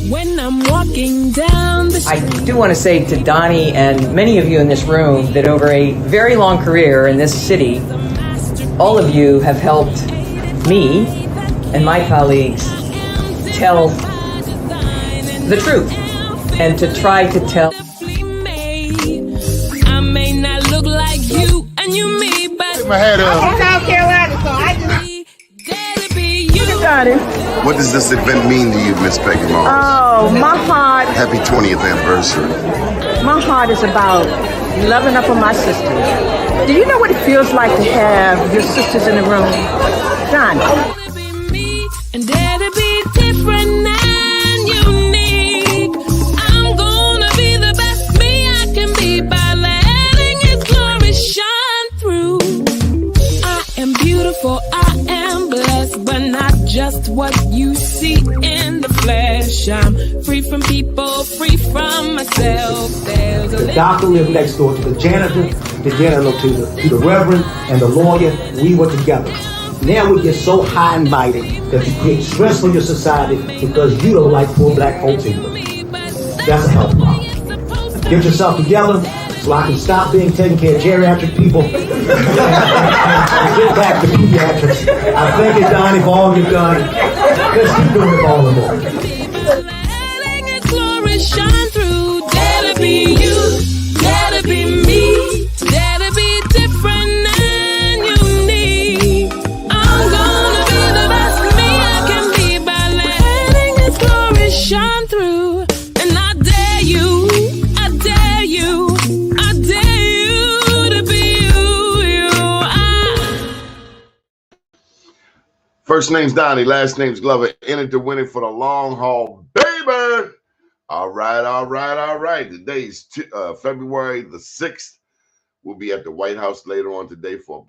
When I'm walking down the street. I do want to say to Doni and many of you in this room that over a very long career in this city, all of you have helped me and my colleagues tell the truth and to try to tell. I may not look like you and you me, but Take my hat I'm off. from South Carolina, so I just. What does this event mean to you, Miss Peggy Morris? Oh, my heart. Happy 20th anniversary. My heart is about loving up on my sisters. Do you know what it feels like to have your sisters in the room? Johnny. And dare to be different and unique. I'm gonna be the best me I can be by letting His glory shine through. I am beautiful, I am blessed, but not just what you see in the flesh. I'm free from people, free from myself. The doctor lived next door to the janitor, to the reverend, and the lawyer. We were together. Now we get so high and mighty that you create stress for your society because you don't like poor black folks either. That's a health problem. Get yourself together so I can stop being taking care of geriatric people and get back to pediatrics. I thank you, Doni, for all you've done. Let's keep doing it all the more. Letting His glory shine through. Dare to be you, dare to be me, dare to be different and unique. I'm gonna be the best me I can be by letting His glory shine through. And I dare you, I dare you, I dare you to be you. First name's Doni, last name's Glover. Entered to win it for the long haul, baby. All right. Today's February the 6th. We'll be at the White House later on today for a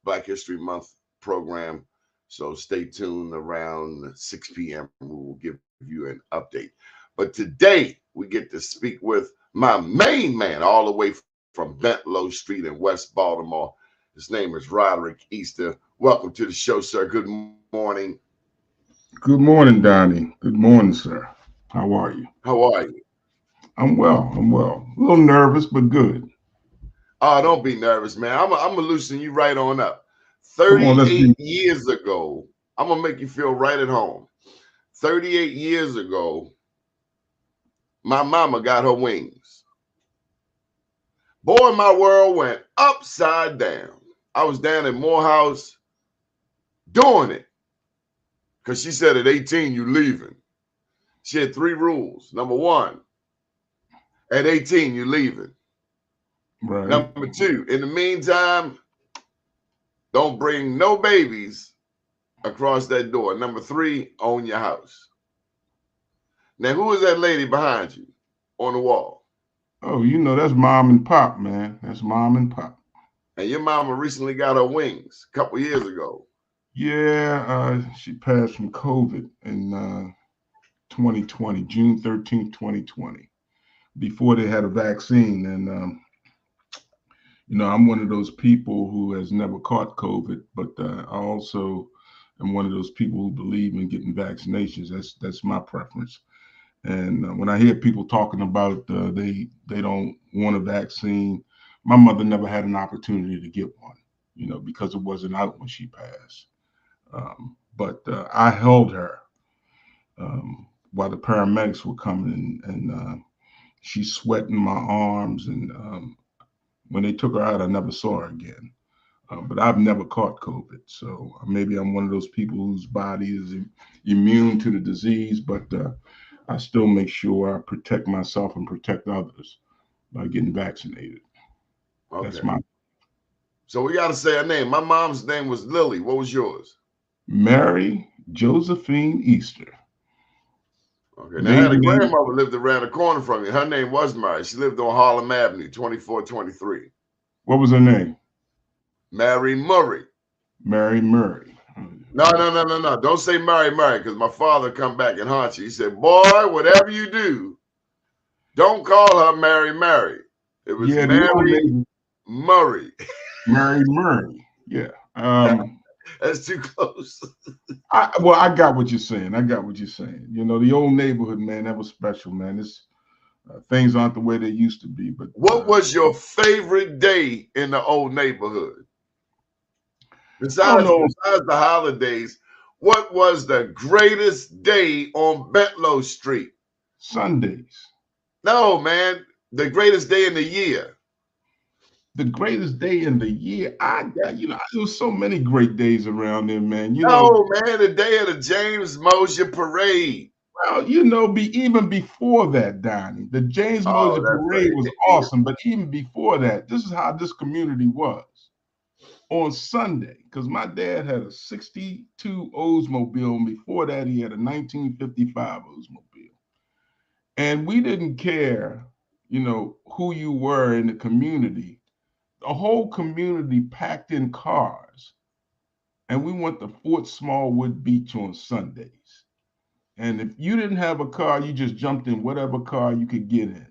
Black History Month program. So stay tuned around 6 p.m. We will give you an update. But today we get to speak with my main man all the way from Bentlow Street in West Baltimore. His name is Roderick Easter. Welcome to the show, sir. Good morning. Good morning, Doni. Good morning, sir. How are you? How are you? I'm well. A little nervous, but good. Oh, don't be nervous, man. I'm gonna loosen you right on up. 38 years ago, I'm gonna make you feel right at home. 38 years ago, my mama got her wings. Boy, my world went upside down. I was down in Morehouse doing it. Because she said at 18, you leaving. She had 3 rules. Number 1, at 18, you leaving. Right. Number 2, in the meantime, don't bring no babies across that door. Number 3, own your house. Now, who is that lady behind you on the wall? Oh, that's Mom and Pop, man. That's Mom and Pop. And your mama recently got her wings a couple years ago. Yeah, she passed from COVID in 2020, June 13th, 2020, before they had a vaccine. And, I'm one of those people who has never caught COVID, but I also am one of those people who believe in getting vaccinations. That's my preference. And when I hear people talking about they don't want a vaccine, my mother never had an opportunity to get one, because it wasn't out when she passed. But I held her while the paramedics were coming, and she's sweating my arms. And when they took her out, I never saw her again. But I've never caught COVID. So maybe I'm one of those people whose body is immune to the disease, but I still make sure I protect myself and protect others by getting vaccinated. Okay. That's my. So we got to say her name. My mom's name was Lily. What was yours? Mary Josephine Easter. Okay. Now, I had a grandmother lived around the corner from you. Her name was Mary. She lived on Harlem Avenue, 2423. What was her name? Mary Murray. Mary Murray. No. Don't say Mary Murray, because my father come back and haunt you. He said, boy, whatever you do, don't call her Mary Mary. It was Mary Murray. Mary Murray. Yeah. That's too close. Well, I got what you're saying. I got what you're saying. You know, the old neighborhood, man, that was special, man. It's things aren't the way they used to be. But What was your favorite day in the old neighborhood? I don't Besides know. the holidays, what was the greatest day on Betlow Street? Sundays. No, man, the greatest day in the year. The greatest day in the year. You know, there was so many great days around there, man. You know, No, man, the day of the James Mosher Parade. well, you know, even before that, Donnie, the James Oh, Mosher that's Parade was right. awesome. But even before that, this is how this community was on Sunday. Because my dad had a '62 Oldsmobile, and before that, he had a 1955 Oldsmobile. And we didn't care, you know, who you were in the community. The whole community packed in cars, and we went to Fort Smallwood Beach on Sundays. And if you didn't have a car, you just jumped in whatever car you could get in.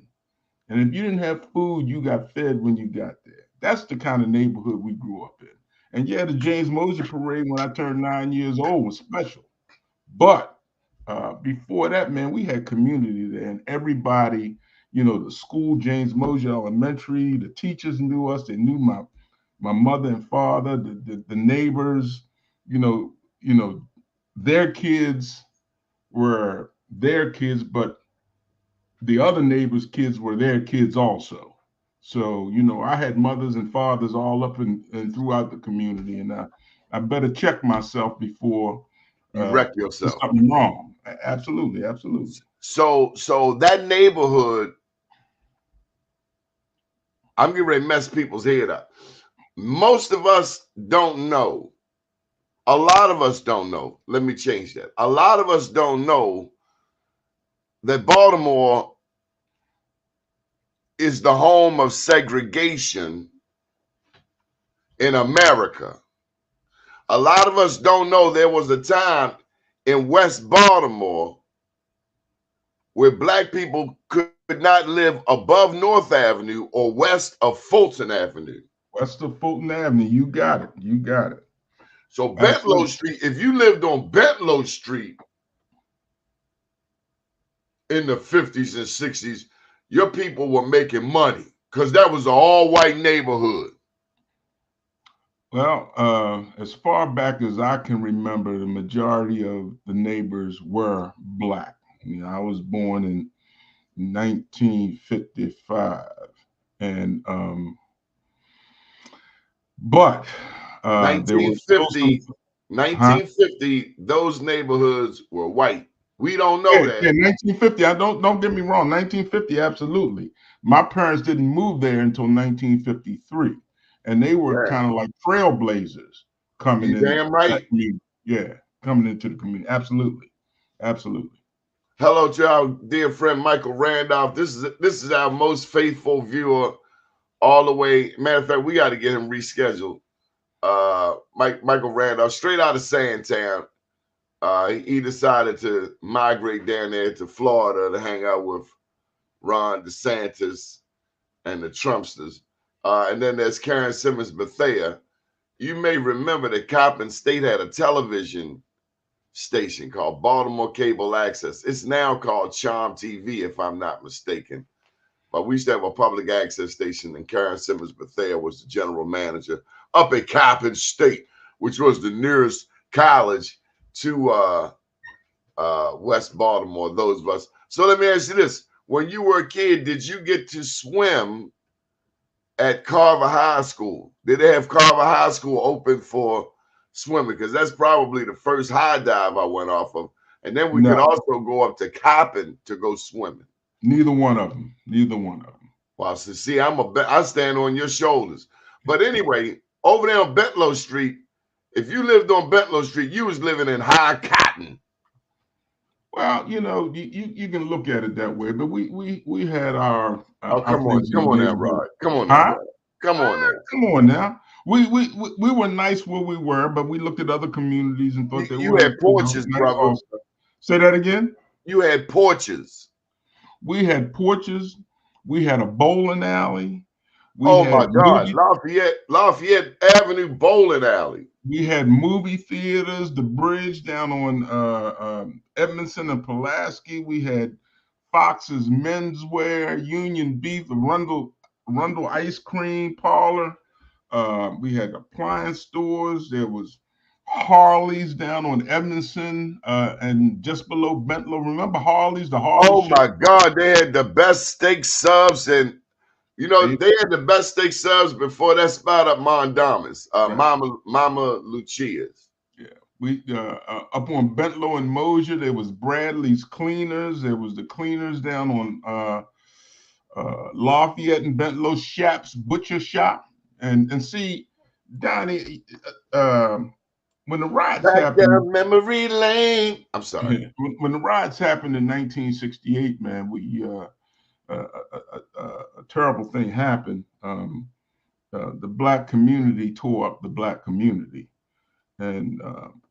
And if you didn't have food, you got fed when you got there. That's the kind of neighborhood we grew up in. And yeah, the James Mosher Parade when I turned 9 years old was special. But before that, man, we had community there, and everybody, you know, the school, James Mosher Elementary, the teachers knew us. They knew my mother and father, the neighbors, you know, their kids were their kids, but the other neighbors' kids were their kids also. So, you know, I had mothers and fathers all up and throughout the community, and I better check myself before You wreck there's yourself. something wrong. Absolutely, absolutely. So that neighborhood, I'm getting ready to mess people's head up. Most of us don't know. A lot of us don't know. Let me change that. A lot of us don't know that Baltimore is the home of segregation in America. A lot of us don't know there was a time in West Baltimore where black people could not live above North Avenue or west of Fulton Avenue. West of Fulton Avenue, you got it. You got it. So Absolutely. Betlow Street, if you lived on Betlow Street in the 50s and 60s, your people were making money because that was an all-white neighborhood. Well, as far back as I can remember, the majority of the neighbors were black. You know, I was born in 1955, and but there was still some 1950, those neighborhoods were white. We don't know Yeah, that. 1950. I don't get me wrong. 1950, absolutely. My parents didn't move there until 1953, and they were kind of like trailblazers coming You in. damn right. That community. Yeah, coming into the community. Absolutely, absolutely. Hello to our dear friend Michael Randolph. This is our most faithful viewer all the way. Matter of fact, we got to get him rescheduled. Michael Randolph, straight out of Sandtown. He decided to migrate down there to Florida to hang out with Ron DeSantis and the Trumpsters. And then there's Karen Simmons Bethea. You may remember that Coppin State had a television station called Baltimore Cable Access. It's now called Charm TV, if I'm not mistaken. But we used to have a public access station, and Karen Simmons Bethea was the general manager up at Coppin State, which was the nearest college to West Baltimore, those of us. So let me ask you this. When you were a kid, did you get to swim at Carver High School? Did they have Carver High School open for swimming? Because that's probably the first high dive I went off of. And then we could also go up to Coppin to go swimming. Neither one of them. Neither one of them. Well, so see, I stand on your shoulders. But anyway, over there on Betlow Street, if you lived on Betlow Street, you was living in high cotton. Well, you know, you can look at it that way, but we had our come on now, Rod. Come on now, Rod. Come on now. We were nice where we were, but we looked at other communities and thought you had porches, brother. Also. Say that again. You had porches. We had porches. We had a bowling alley. Oh my God, Lafayette Avenue bowling alley. We had movie theaters, the bridge down on Edmondson and Pulaski. We had Fox's Menswear, Union Beef, the Rundle Ice Cream Parlor. We had appliance stores. There was Harley's down on Edmondson and just below Bentlow. Remember Harley's, the Harley Oh shop? my God, they had the best steak subs, and you know they had the best steak subs before that spot up Mondamas, Right. Mama Lucia's. Yeah, we up on Bentlow and Mosier, there was Bradley's Cleaners. There was the Cleaners down on Lafayette and Bentlow, Shap's Butcher Shop, and see, Donnie, when the riots Back happened, down memory lane. I'm sorry. when the riots happened in 1968, man, we a terrible thing happened. The black community tore up the black community. And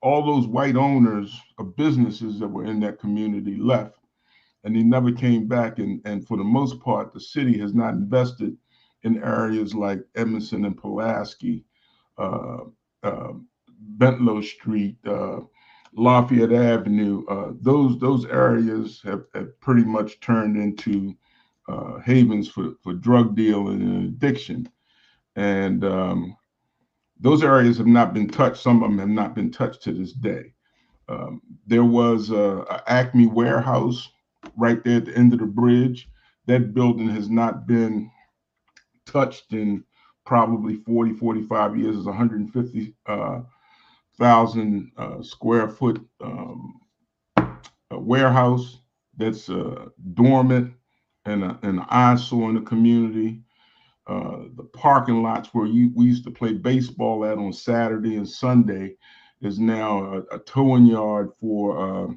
all those white owners of businesses that were in that community left, and they never came back. And for the most part, the city has not invested in areas like Edmondson and Pulaski, Bentlow Street, Lafayette Avenue. Those areas have pretty much turned into havens for drug dealing and addiction. And those areas have not been touched. Some of them have not been touched to this day. There was a Acme warehouse right there at the end of the bridge. That building has not been touched in probably 40, 45 years. It's 150,000 square foot warehouse that's dormant and an eyesore in the community. The parking lots where we used to play baseball at on Saturday and Sunday is now a towing yard for,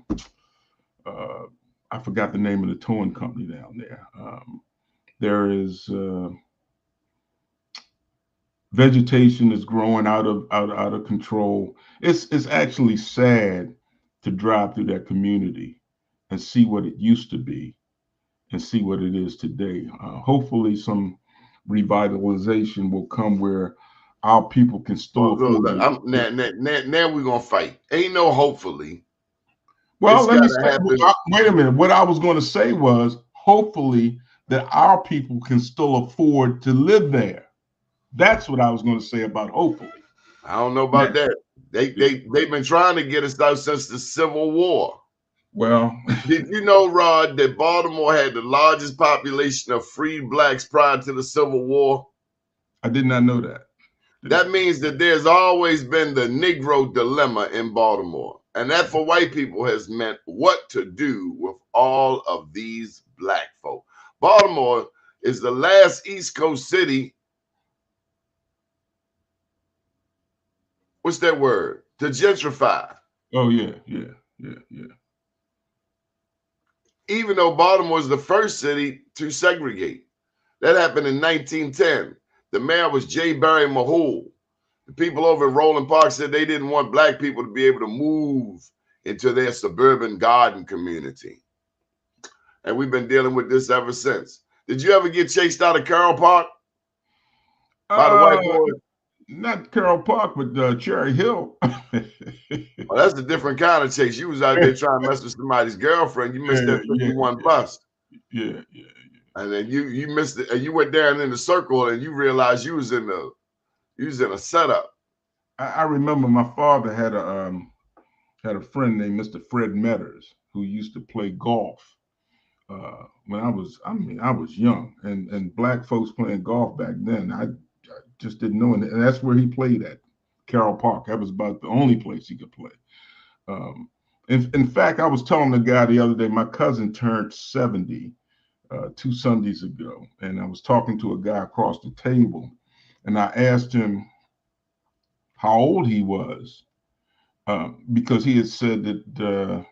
I forgot the name of the towing company down there. There is vegetation is growing out of control. It's actually sad to drive through that community and see what it used to be and see what it is today. Hopefully some revitalization will come where our people can still afford it. Now we're gonna fight. Ain't no hopefully. Well, let me say, wait a minute. What I was going to say was hopefully that our people can still afford to live there. That's what I was going to say about hopefully. I don't know about that. They've been trying to get us out since the Civil War. Well, did you know, Rod, that Baltimore had the largest population of freed blacks prior to the Civil War? I did not know that. That means that there's always been the Negro dilemma in Baltimore. And that for white people has meant what to do with all of these black folk. Baltimore is the last East Coast city. What's that word? To gentrify. Oh, yeah. Even though Baltimore is the first city to segregate. That happened in 1910. The mayor was J. Barry Mahul. The people over in Roland Park said they didn't want black people to be able to move into their suburban garden community. And we've been dealing with this ever since. Did you ever get chased out of Carroll Park by the white boys? Not Carroll Park, but Cherry Hill. Well, that's a different kind of chase. You was out there trying to mess with somebody's girlfriend. You missed that 51 bus. Yeah. And then you missed it, and you went down in the circle, and you realized you was in a setup. I remember my father had a friend named Mr. Fred Metters who used to play golf when I was young, and black folks playing golf back then. I just didn't know, and that's where he played at, Carroll Park. That was about the only place he could play. In fact, I was telling the guy the other day, my cousin turned 70 2 Sundays ago, and I was talking to a guy across the table, and I asked him how old he was, because he had said that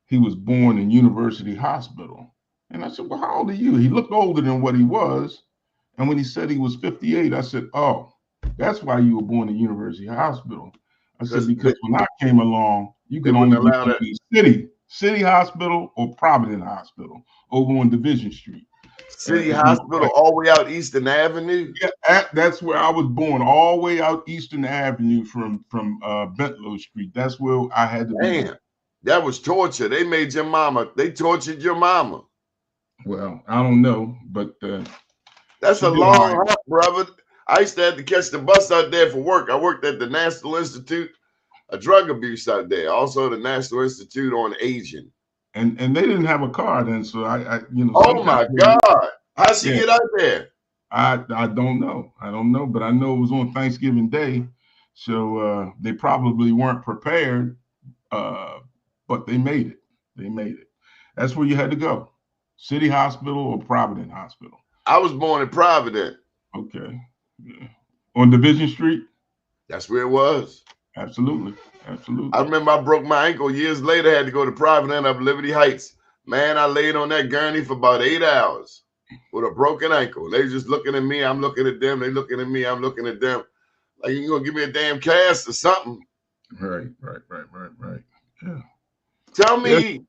he was born in University Hospital. And I said, well, how old are you? He looked older than what he was. And when he said he was 58, I said, oh, that's why you were born in University Hospital. I said, because when I came along, you could only be in city hospital or Providence Hospital over on Division Street. City Hospital, all the way out Eastern Avenue. Yeah, that's where I was born, all the way out Eastern Avenue from Bentlow Street. That's where I had to be. Man, that was torture. They made your mama. They tortured your mama. Well, I don't know, but that's she a did long all right. hop, brother. I used to have to catch the bus out there for work. I worked at the National Institute of Drug Abuse out there, also the National Institute on Aging. And they didn't have a car then, so I you know. Oh my God! How'd she get out there? I don't know. I don't know, but I know it was on Thanksgiving Day, so they probably weren't prepared, but they made it. They made it. That's where you had to go, City Hospital or Providence Hospital. I was born in Providence. Okay, yeah. On Division Street. That's where it was. Absolutely, absolutely. I remember I broke my ankle years later. I had to go to Providence up Liberty Heights. Man, I laid on that gurney for about 8 hours with a broken ankle. They just looking at me. I'm looking at them. They looking at me. I'm looking at them. Like, you gonna give me a damn cast or something? Right. Yeah. Tell me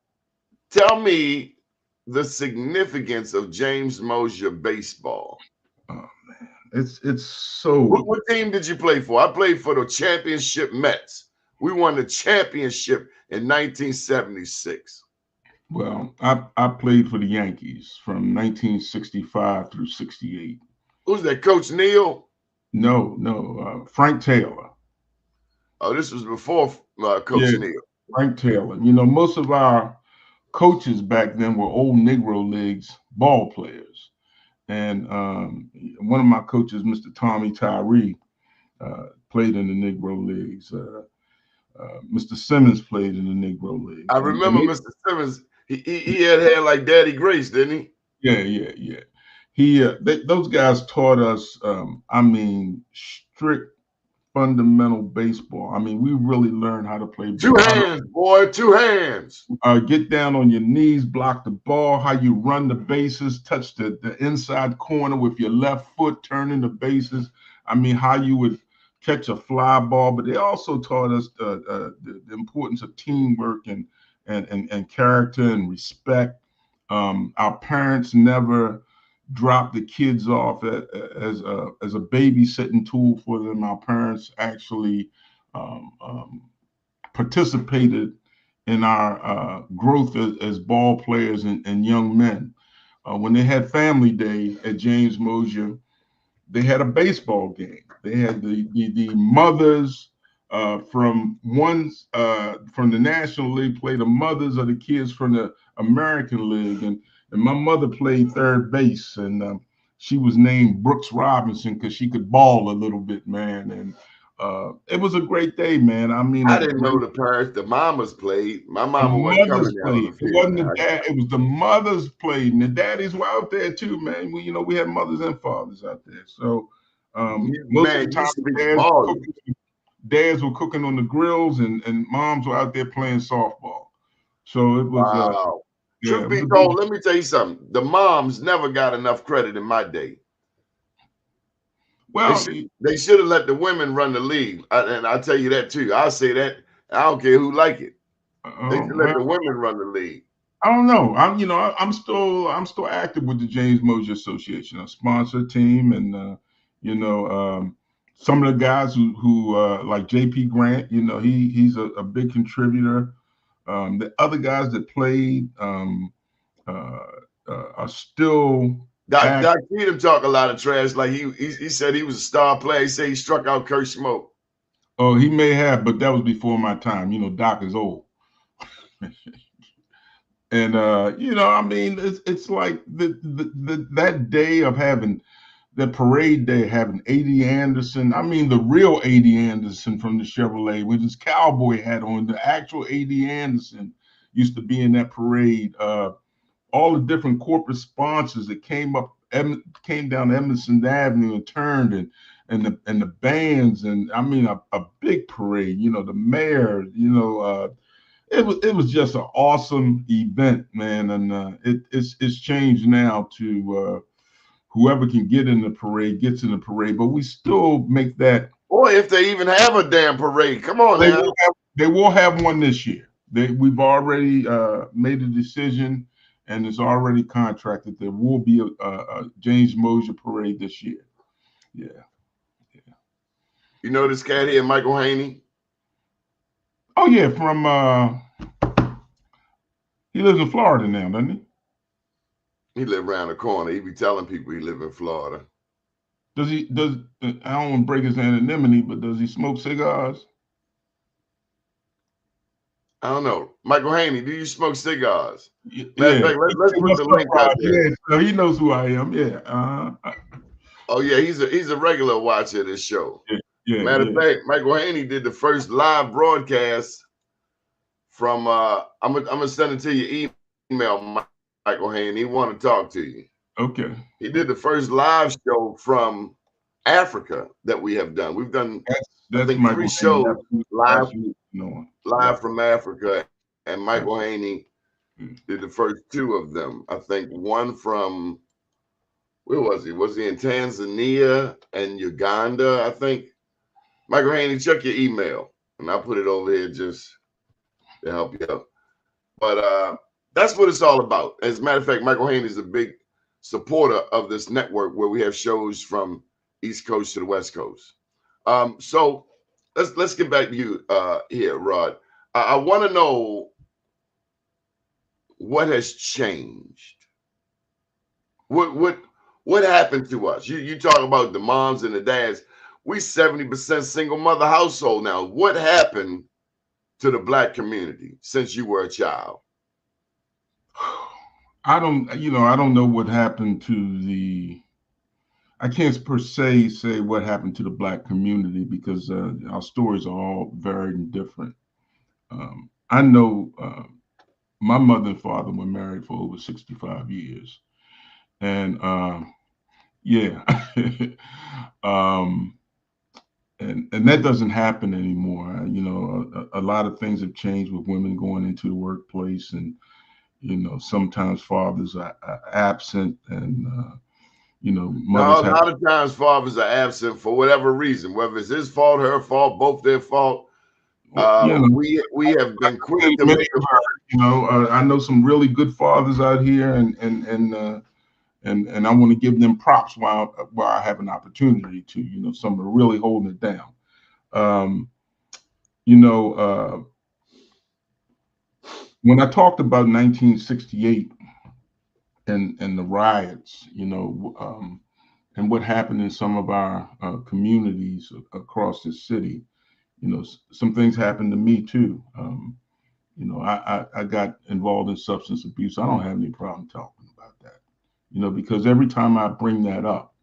the significance of James Mosher Baseball. Oh man, it's so. What team did you play for? I played for the championship Mets. We won the championship in 1976. Well, I played for the Yankees from 1965 through 68. Who's that, Coach Neal? No, Frank Taylor. Oh, this was before Coach Neal. Frank Taylor. You know, most of our coaches back then were old Negro Leagues ball players. And one of my coaches, Mr. Tommy Tyree, played in the Negro Leagues. Mr. Simmons played in the Negro League. I remember Mr. Simmons. He had hair like Daddy Grace, didn't he? Yeah. Those guys taught us, strict fundamental baseball. I mean, we really learned how to play baseball. 2 hands, boy, 2 hands. Get down on your knees, block the ball, how you run the bases, touch the inside corner with your left foot, turning the bases. I mean, how you would catch a fly ball. But they also taught us the importance of teamwork and character and respect. Our parents never dropped the kids off as a babysitting tool for them. Our parents actually participated in our growth as ball players and young men. When they had family day at James Mosher, they had a baseball game. They had the mothers from the National League play the mothers of the kids from the American League, and my mother played third base, and she was named Brooks Robinson because she could ball a little bit, man. And it was a great day, man. I mean, I didn't know the parents, the mamas played. My mama wasn't coming down. It wasn't the dad; it was the mothers played, and the daddies were out there too, man. We had mothers and fathers out there. So most of the time, dads were cooking on the grills, and moms were out there playing softball. So it was. Wow. Truth be told, let me tell you something. The moms never got enough credit in my day. Well, they should have let the women run the league, and I'll tell you that too. I'll say that. I don't care who like it. They should let the women run the league. I don't know. I'm still active with the James Mosher Association, a sponsor team, and some of the guys who like JP Grant, he's a big contributor. The other guys that played are still. Doc Cheatham talk a lot of trash. Like he said he was a star player. He said he struck out Kurt Schmoke. Oh, he may have, but that was before my time. Doc is old. And it's like that day of having that parade day, having A.D. Anderson. I mean, the real A.D. Anderson from the Chevrolet with his cowboy hat on. The actual A.D. Anderson used to be in that parade. All the different corporate sponsors that came down Emerson Avenue and turned, and the bands, and I mean a big parade. The mayor. It was just an awesome event, man, and it's changed now to whoever can get in the parade gets in the parade, but we still make that. Boy, if they even have a damn parade, come on now. They will have one this year. We've already made a decision and it's already contracted. There will be a James Mosher parade this year. Yeah. You know this cat here, Michael Haney? Oh yeah, from he lives in Florida now, doesn't he? He live around the corner. He be telling people he live in Florida. Does I don't want to break his anonymity, but does he smoke cigars? I don't know. Michael Haney, do you smoke cigars? Yeah. Matter of fact, let's put the link out there. Yeah, so he knows who I am. Yeah. Oh yeah, he's a regular watcher of this show. Yeah. Matter of fact, Michael Haney did the first live broadcast from I'm gonna send it to your email, Michael Haney. He want to talk to you. Okay. He did the first live show from Africa that we have done. We've done I think 3 shows live from Africa, and Michael Haney did the first 2 of them. I think one from, where was he? Was he in Tanzania and Uganda? I think. Michael Haney, check your email, and I'll put it over here just to help you out. But that's what it's all about. As a matter of fact, Michael Haney is a big supporter of this network where we have shows from East Coast to the West Coast. So let's get back to you here, Rod. I want to know what has changed. What happened to us? You talk about the moms and the dads. We 70% single mother household now. What happened to the Black community since you were a child? I don't know what happened to I can't per se say what happened to the Black community because our stories are all very different. I know my mother and father were married for over 65 years. And yeah, and that doesn't happen anymore. You know, a lot of things have changed with women going into the workplace, and you know, sometimes fathers are absent, and you know, mothers a lot of times fathers are absent for whatever reason, whether it's his fault, her fault, both their fault. We have been quick to make I know some really good fathers out here, and I want to give them props while I have an opportunity to. You know, some are really holding it down. When I talked about 1968 and the riots, and what happened in some of our communities across the city, some things happened to me too. I got involved in substance abuse. I don't have any problem talking about that, because every time I bring that up,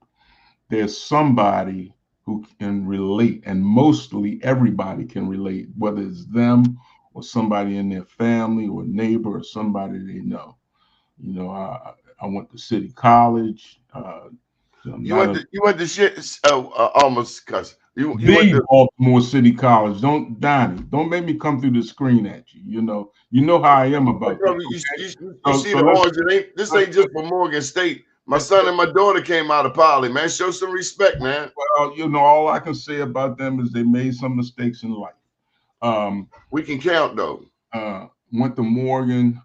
there's somebody who can relate, and mostly everybody can relate, whether it's them or somebody in their family or neighbor or somebody they know. I went to City College. You went to shit. Almost cuss. You went to Baltimore City College. Donnie, don't make me come through the screen at you. You know how I am about that. You see the orange. This ain't just for Morgan State. My son and my daughter came out of Poly, man. Show some respect, man. Well, all I can say about them is they made some mistakes in life. We can count though. Went to Morgan,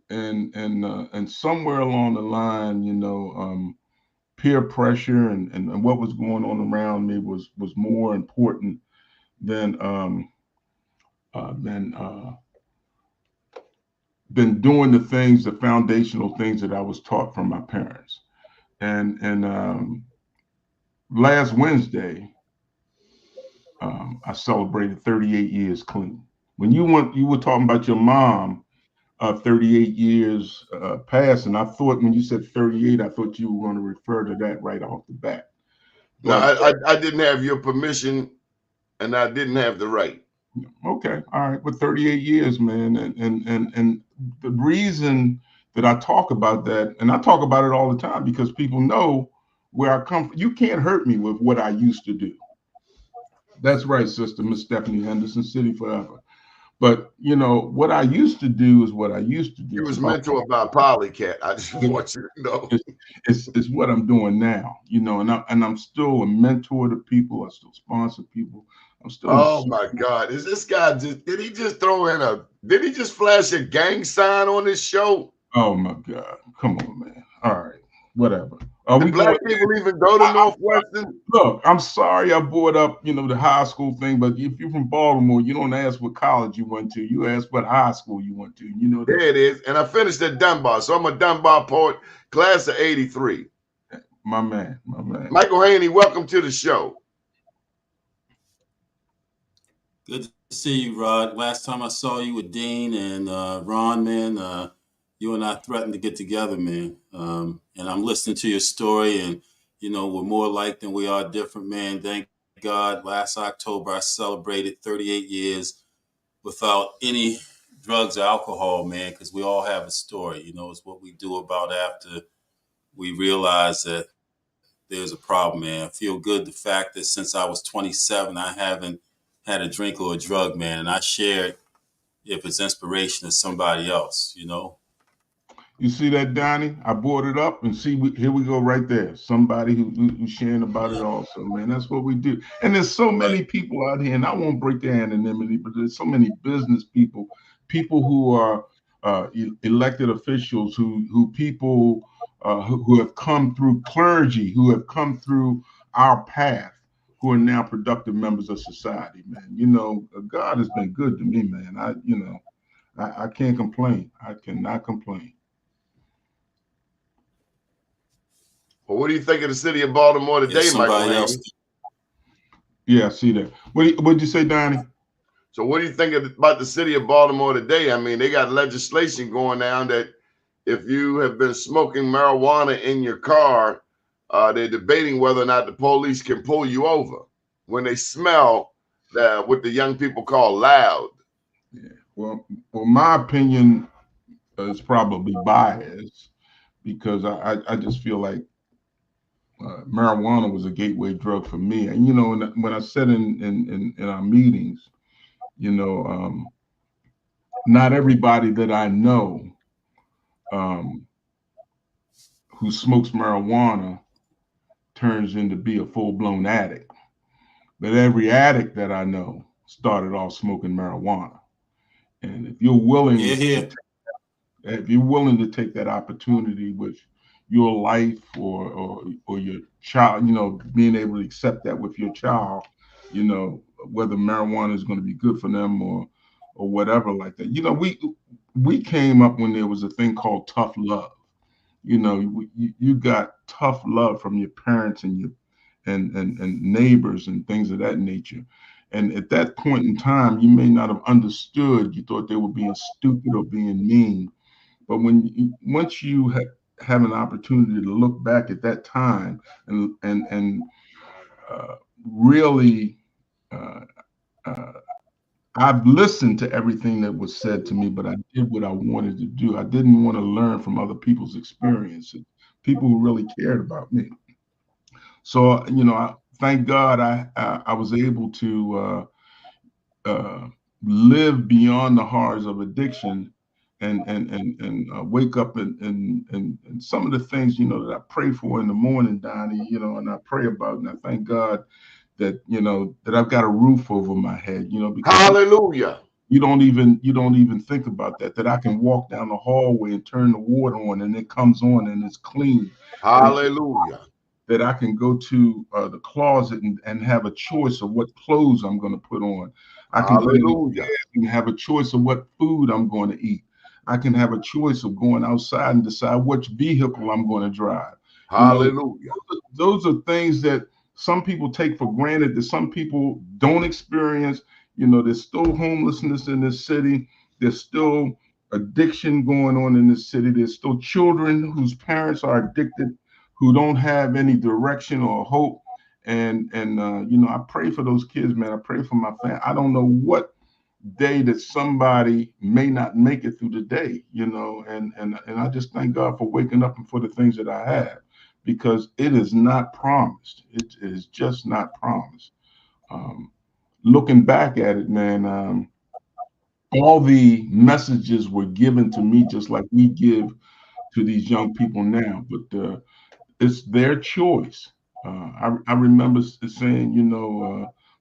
and somewhere along the line, peer pressure and what was going on around me was more important than doing the foundational things that I was taught from my parents. And last Wednesday, I celebrated 38 years clean. When you were talking about your mom, 38 years past, and I thought when you said 38, I thought you were going to refer to that right off the bat. No, I didn't have your permission, and I didn't have the right. Okay, all right, but 38 years, man, and the reason that I talk about that, and I talk about it all the time because people know where I come from. You can't hurt me with what I used to do. That's right, sister, Miss Stephanie Henderson, City Forever. But what I used to do is what I used to do. You was mentored by Polycat. I just want you to know. It's what I'm doing now, and I'm still a mentor to people. I still sponsor people. I'm still in Oh the my God. Is this guy did he just flash a gang sign on this show? Oh my God. Come on, man. All right. Whatever. Are Do we black going? people even go to Northwestern? Look, I'm sorry I brought up, the high school thing, but if you're from Baltimore, you don't ask what college you went to. You ask what high school you went to. You know There that. it is. And I finished at Dunbar. So I'm a Dunbar poet, class of 83. My man, my man. Michael Haney, welcome to the show. Good to see you, Rod. Last time I saw you with Dean and Ron, man, you and I threatened to get together, man. And I'm listening to your story, and we're more alike than we are different, man. Thank God. Last October, I celebrated 38 years without any drugs or alcohol, man, because we all have a story. It's what we do about after we realize that there's a problem, man. I feel good the fact that since I was 27, I haven't had a drink or a drug, man, and I share it if it's inspiration to somebody else. You see that, Donnie? I brought it up, and here we go right there. Somebody who's sharing about it also, man. That's what we do. And there's so many people out here, and I won't break their anonymity, but there's so many business people who are elected officials, who people who have come through clergy, who have come through our path, who are now productive members of society, man. God has been good to me, man. I can't complain. I cannot complain. Well, what do you think of the city of Baltimore today, Michael Haney? Yeah, I see that. What'd you say, Donnie? So what do you think about the city of Baltimore today? I mean, they got legislation going down that if you have been smoking marijuana in your car, they're debating whether or not the police can pull you over when they smell what the young people call loud. Yeah. Well, my opinion is probably biased because I just feel like marijuana was a gateway drug for me. And when I said in our meetings, not everybody that I know who smokes marijuana turns into be a full-blown addict. But every addict that I know started off smoking marijuana. And if you're willing to take that opportunity with your life or your child, being able to accept that with your child, whether marijuana is going to be good for them or whatever like that. We came up when there was a thing called tough love. You got tough love from your parents and your and neighbors and things of that nature. And at that point in time, you may not have understood. You thought they were being stupid or being mean. But once you have an opportunity to look back at that time and really, I've listened to everything that was said to me, but I did what I wanted to do. I didn't want to learn from other people's experiences, people who really cared about me. So, thank God I was able to live beyond the horrors of addiction and wake up and some of the things, that I pray for in the morning, Donnie, and I pray about, and I thank God that, that I've got a roof over my head, because Hallelujah. you don't even think about that I can walk down the hallway and turn the water on and it comes on and it's clean. Hallelujah. That I can go to the closet and have a choice of what clothes I'm going to put on. I can Hallelujah. and have a choice of what food I'm going to eat. I can have a choice of going outside and decide which vehicle I'm going to drive. Hallelujah. Those are things that some people take for granted, that some people don't experience. There's still homelessness in this city. There's still addiction going on in this city. There's still children whose parents are addicted, who don't have any direction or hope. And I pray for those kids, man. I pray for my family. I don't know what day that somebody may not make it through the day, and I just thank God for waking up and for the things that I have, because it is not promised. It is just not promised. Looking back at it, man, all the messages were given to me just like we give to these young people now, but it's their choice. I remember saying,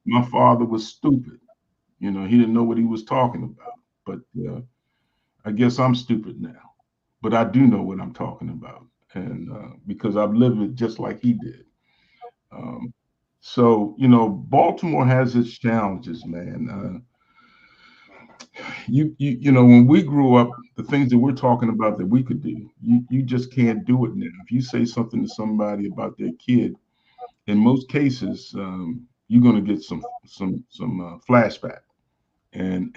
my father was stupid. He didn't know what he was talking about. But I guess I'm stupid now. But I do know what I'm talking about, and because I've lived it just like he did. Um, so Baltimore has its challenges, man. When we grew up, the things that we're talking about that we could do, you just can't do it now. If you say something to somebody about their kid, in most cases, you're going to get some flashback, and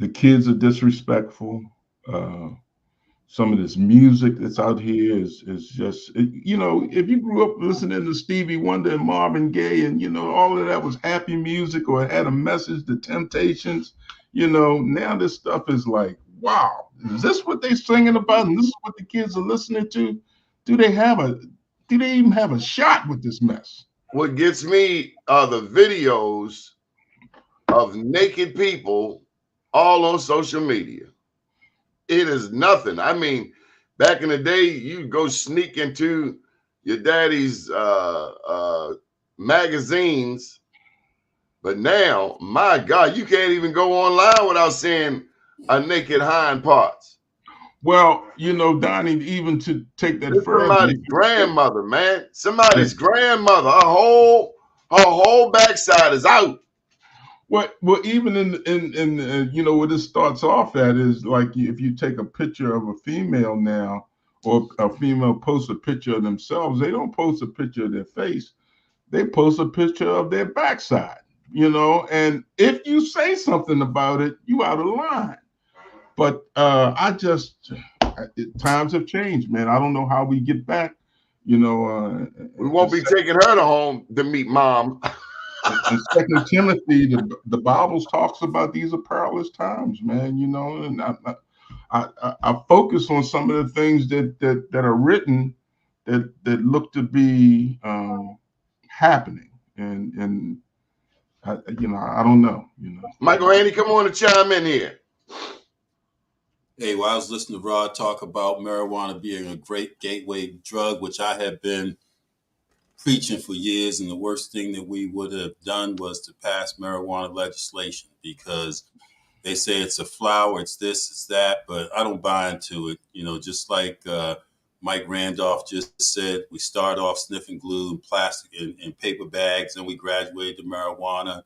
the kids are disrespectful. Uh, some of this music that's out here is just if you grew up listening to Stevie Wonder and Marvin Gaye, and all of that was happy music or it had a message, the Temptations, now this stuff is like, wow, is this what they singing about, and this is what the kids are listening to? Do they even have a shot with this mess? What gets me are the videos of naked people all on social media. It is nothing. I mean, back in the day, you go sneak into your daddy's magazines, but now, my God, you can't even go online without seeing a naked hind parts. Well, Donnie, even to take that It's further, somebody's grandmother, man. Somebody's grandmother. Her whole backside is out. Well, even in where this starts off at is like if you take a picture of a female now, or a female posts a picture of themselves, they don't post a picture of their face, they post a picture of their backside, and if you say something about it, you out of line. But times have changed, man. I don't know how we get back, We won't be taking her to home to meet mom. in Second Timothy, the Bible talks about these are perilous times, man. And I focus on some of the things that are written that look to be happening, and I don't know. Michael Haney, come on and chime in here. Hey, well, I was listening to Rod talk about marijuana being a great gateway drug, which I have been preaching for years, and the worst thing that we would have done was to pass marijuana legislation, because they say it's a flower, it's this, it's that, but I don't buy into it. Just like Mike Randolph just said, we start off sniffing glue and plastic and paper bags, and we graduated to marijuana.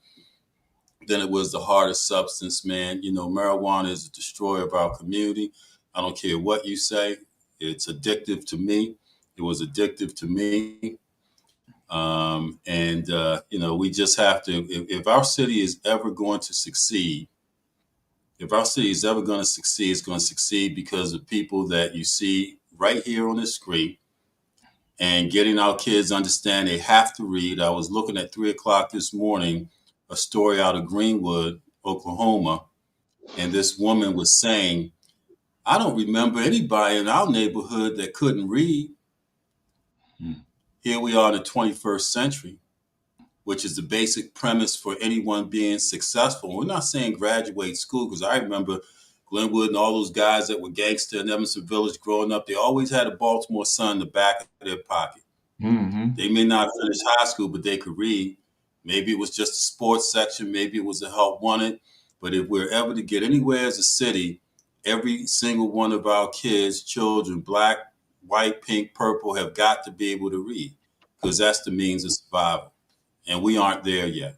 Then it was the hardest substance, man. Marijuana is a destroyer of our community. I don't care what you say. It's addictive to me. It was addictive to me. We just have to, if our city is ever going to succeed, it's going to succeed because of people that you see right here on the screen, and getting our kids understand they have to read. I was looking at 3:00 this morning, a story out of Greenwood, Oklahoma, and this woman was saying, I don't remember anybody in our neighborhood that couldn't read. Here we are in the 21st century, which is the basic premise for anyone being successful. We're not saying graduate school, because I remember Glenwood and all those guys that were gangster in Evanston Village growing up, they always had a Baltimore Sun in the back of their pocket. Mm-hmm. They may not finish high school, but they could read. Maybe it was just a sports section. Maybe it was a help wanted. But if we're ever to get anywhere as a city, every single one of our kids, children, black, white, pink, purple, have got to be able to read, because that's the means of survival. And we aren't there yet.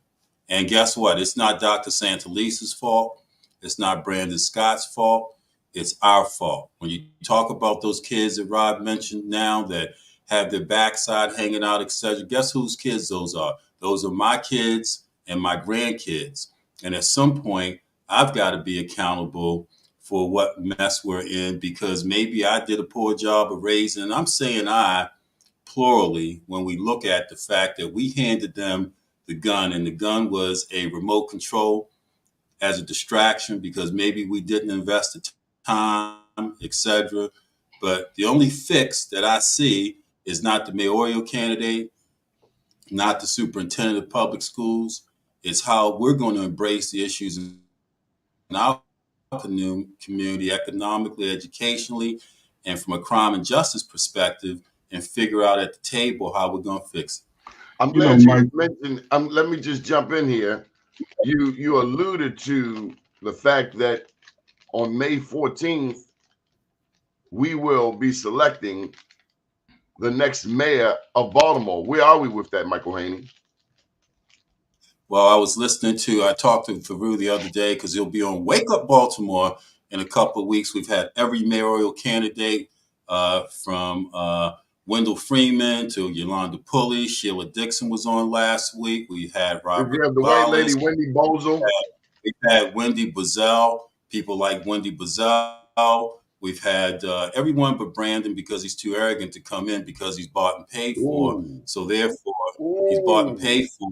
And guess what? It's not Dr. Santalisa's fault. It's not Brandon Scott's fault. It's our fault. When you talk about those kids that Rod mentioned now that have their backside hanging out, etc., guess whose kids those are? Those are my kids and my grandkids. And at some point, I've got to be accountable for what mess we're in, because maybe I did a poor job of raising, and I'm saying I, plurally, when we look at the fact that we handed them the gun, and the gun was a remote control as a distraction because maybe we didn't invest the time, etc. But the only fix that I see is not the mayoral candidate, not the superintendent of public schools. It's how we're going to embrace the issues in our community, economically, educationally, and from a crime and justice perspective, and figure out at the table how we're going to fix it. I'm You know, glad you Mike. mentioned. Let me just jump in here. You alluded to the fact that on May 14th we will be selecting the next mayor of Baltimore. Where are we with that, Michael Haney? Well, I talked to Faru the other day because he'll be on Wake Up Baltimore in a couple of weeks. We've had every mayoral candidate from Wendell Freeman to Yolanda Pulley. Sheila Dixon was on last week. We had Did you Robert have the white lady Wallace. Wendy Bozel? We've had Wendy Bazell, people like Wendy Bazell. We've had everyone but Brandon because he's too arrogant to come in because he's bought and paid for. Ooh. So therefore, he's bought and Ooh. paid for.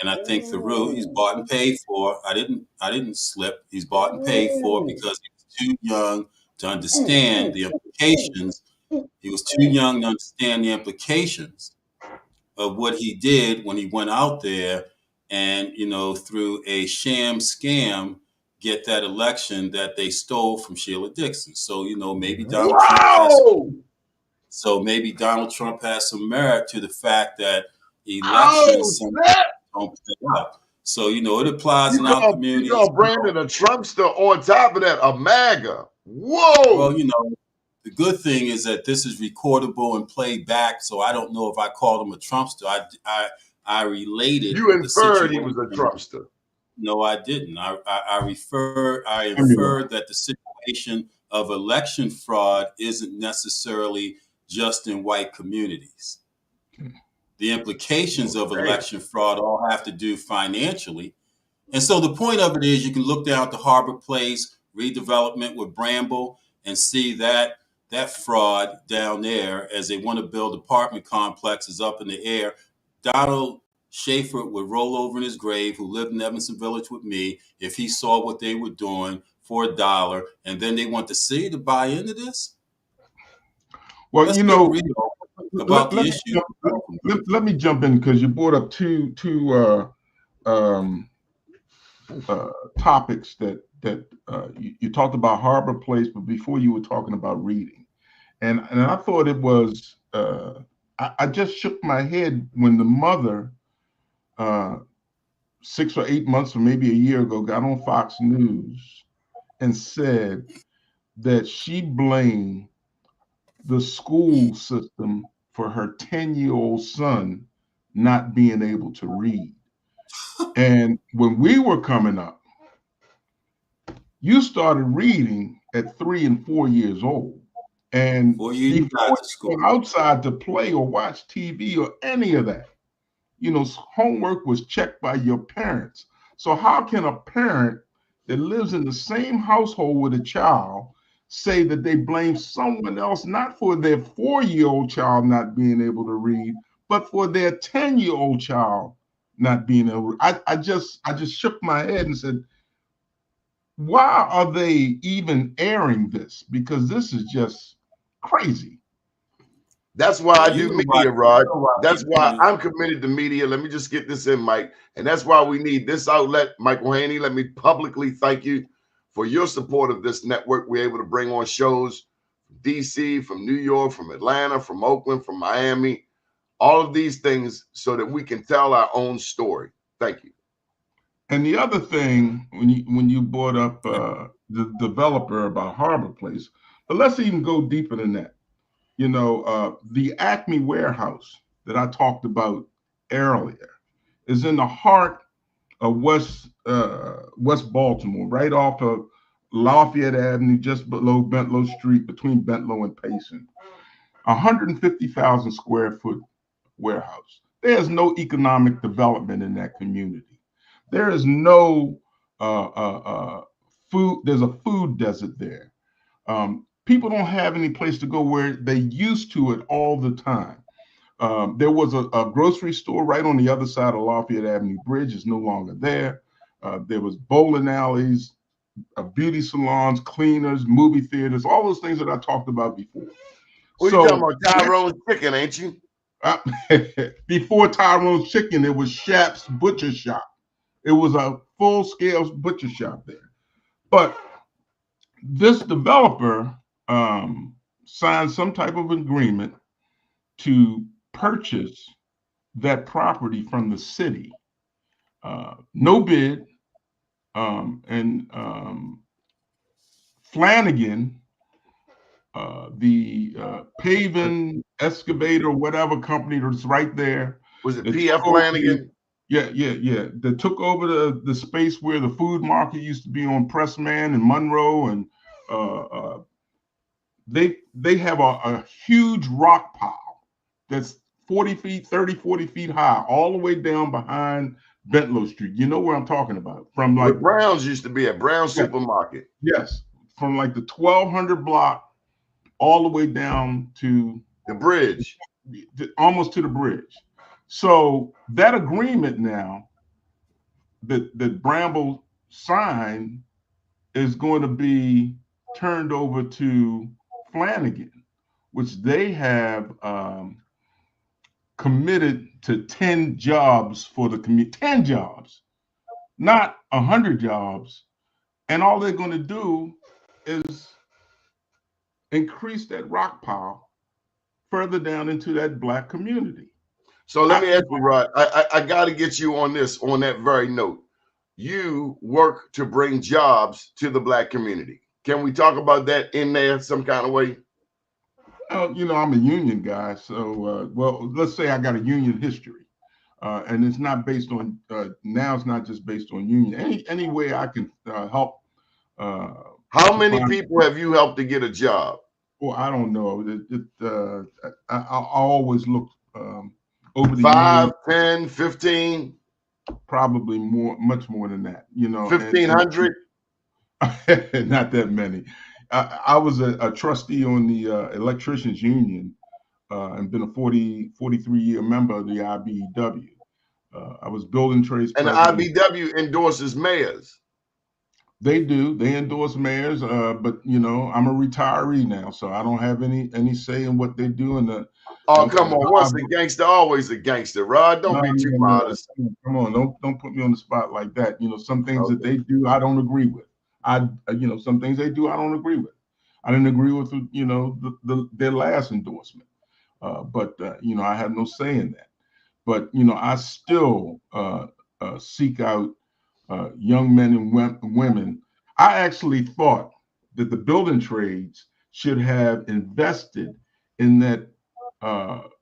And I think Farouk, he's bought and paid for. I didn't slip. He's bought and paid for because he was too young to understand the implications. He was too young to understand the implications of what he did when he went out there and, through a sham scam, get that election that they stole from Sheila Dixon. So, maybe Donald Trump has Wow! maybe Donald Trump has some merit to the fact that Oh, elections snap! don't play out. So, it applies You in our call you community as call well. Brandon a Trumpster on top of that, a MAGA. Whoa! Well, the good thing is that this is recordable and played back. So I don't know if I called him a Trumpster. I related You the inferred he was a situation. Trumpster. No, I didn't. I Everyone. inferred that the situation of election fraud isn't necessarily just in white communities. The implications of Hey, election fraud all have to do financially. And so the point of it is you can look down at the Harbor Place redevelopment with Bramble and see that fraud down there as they want to build apartment complexes up in the air. Donald Schaefer would roll over in his grave, who lived in Evanston Village with me, if he saw what they were doing for $1, and then they want the city to buy into this. Well, Let's get real about the let me issue. let me jump in because you brought up two topics that you talked about Harbor Place, but before you were talking about reading, and I thought it was I just shook my head when the mother 6 or 8 months or maybe a year ago got on Fox News and said that she blamed the school system for her 10-year-old son not being able to read. And when we were coming up, you started reading at 3 and 4 years old. And Before before you got you to school. go outside to play or watch TV or any of that, homework was checked by your parents. So how can a parent that lives in the same household with a child say that they blame someone else not for their 4-year-old child not being able to read, but for their 10-year-old child not being able to? I just shook my head and said, why are they even airing this? Because this is just crazy. that's why Well, I do media, Rod. That's why people I'm committed to media. Let me just get this in, Mike. And that's why we need this outlet, Michael Haney. Let me publicly thank you for your support of this network. We're able to bring on shows from DC, from New York, from Atlanta, from Oakland, from Miami, all of these things so that we can tell our own story. Thank you. And the other thing, when you brought up the developer about Harbor Place, but let's even go deeper than that. The Acme warehouse that I talked about earlier is in the heart of West Baltimore, right off of Lafayette Avenue, just below Bentlow Street, between Bentlow and Payson. 150,000 square foot warehouse. There's no economic development in that community. There is no food. There's a food desert there. People don't have any place to go where they used to it all the time. There was a grocery store right on the other side of Lafayette Avenue Bridge. It's no longer there. There was bowling alleys, beauty salons, cleaners, movie theaters, all those things that I talked about before. Who you talking about? Tyrone's Chicken, ain't you? Before Tyrone's Chicken, it was Shap's Butcher Shop. It was a full-scale butcher shop there. But this developer signed some type of agreement to purchase that property from the city. No bid. And Flanagan, the paving excavator, whatever company that's right there. Was it that P.F. took over Flanagan? Yeah. That took over the space where the food market used to be on Pressman and Monroe, and they have a huge rock pile that's 40 feet, 30, 40 feet high, all the way down behind Bentlow Street. You know where I'm talking about? From Where like Brown's used to be at Brown Supermarket. Yes, from like the 1200 block all the way down to the bridge, almost to the bridge. So that agreement now that Bramble signed is going to be turned over to Flanagan, which they have committed to 10 jobs for the community. 10 jobs, not 100 jobs. And all they're going to do is increase that rock pile further down into that Black community. So let me ask you, Rod, I got to get you on this, on that very note. You work to bring jobs to the Black community. Can we talk about that in there some kind of way? You know, I'm a union guy. So, well, let's say I got a union history. And it's not based on, now it's not just based on union. Any way I can help. How many people have you helped to get a job? Well, I don't know. I always look over the 5, 10, 15? Probably more, much more than that. You know, 1,500? Not that many. I was a trustee on the electricians union and been a 43-year member of the IBEW. I was building trades. And the IBEW endorses mayors. They do. They endorse mayors, but you know, I'm a retiree now, so I don't have any say in what they do. In the come on, once a gangster, always a gangster, Rod. Don't be too modest. Come on, don't put me on the spot like that. You know, some things that they do, I don't agree with. You know, some things they do, I don't agree with. I didn't agree with, you know, their last endorsement, but you know, I have no say in that. But you know, I still seek out young men and women. I actually thought that the building trades should have invested in that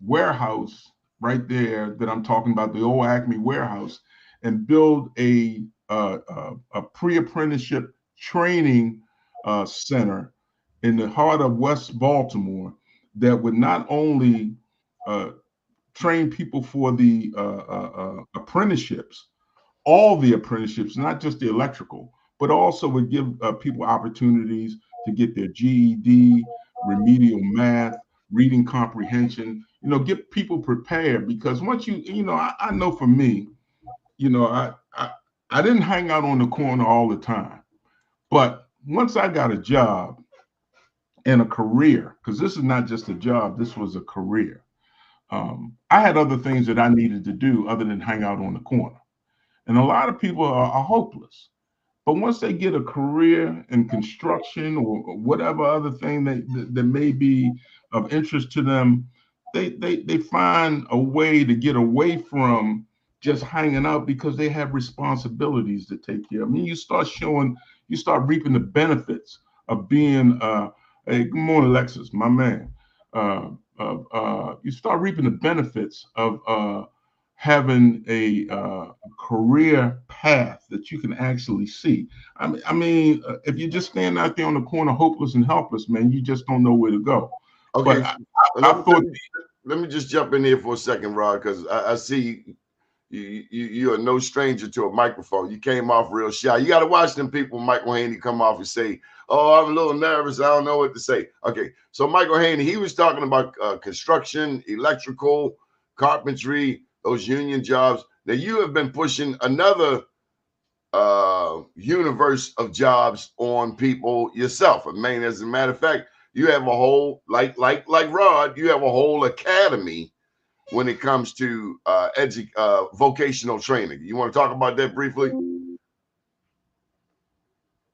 warehouse right there that I'm talking about, the old Acme warehouse, and build a pre-apprenticeship training center in the heart of West Baltimore that would not only train people for the apprenticeships, all the apprenticeships, not just the electrical, but also would give people opportunities to get their GED, remedial math, reading comprehension, you know, get people prepared. Because once you know, I know for me, you know, I didn't hang out on the corner all the time. But once I got a job and a career, because this is not just a job, this was a career. I had other things that I needed to do other than hang out on the corner. And a lot of people are hopeless. But once they get a career in construction or whatever other thing that may be of interest to them, they find a way to get away from just hanging out because they have responsibilities to take care of. I mean, you start reaping the benefits of being hey, good morning, Alexis, my man. You start reaping the benefits of having a career path that you can actually see. I mean, if you just stand out there on the corner, hopeless and helpless, man, you just don't know where to go. Okay, but let me just jump in here for a second, Rod, because I see you are no stranger to a microphone. You came off real shy. You got to watch them people. Michael Haney come off and say, "Oh, I'm a little nervous. I don't know what to say." Okay, so Michael Haney, he was talking about construction, electrical, carpentry, those union jobs. Now you have been pushing another universe of jobs on people yourself. I mean, as a matter of fact, you have a whole like Rod, you have a whole academy when it comes to vocational training. You want to talk about that briefly?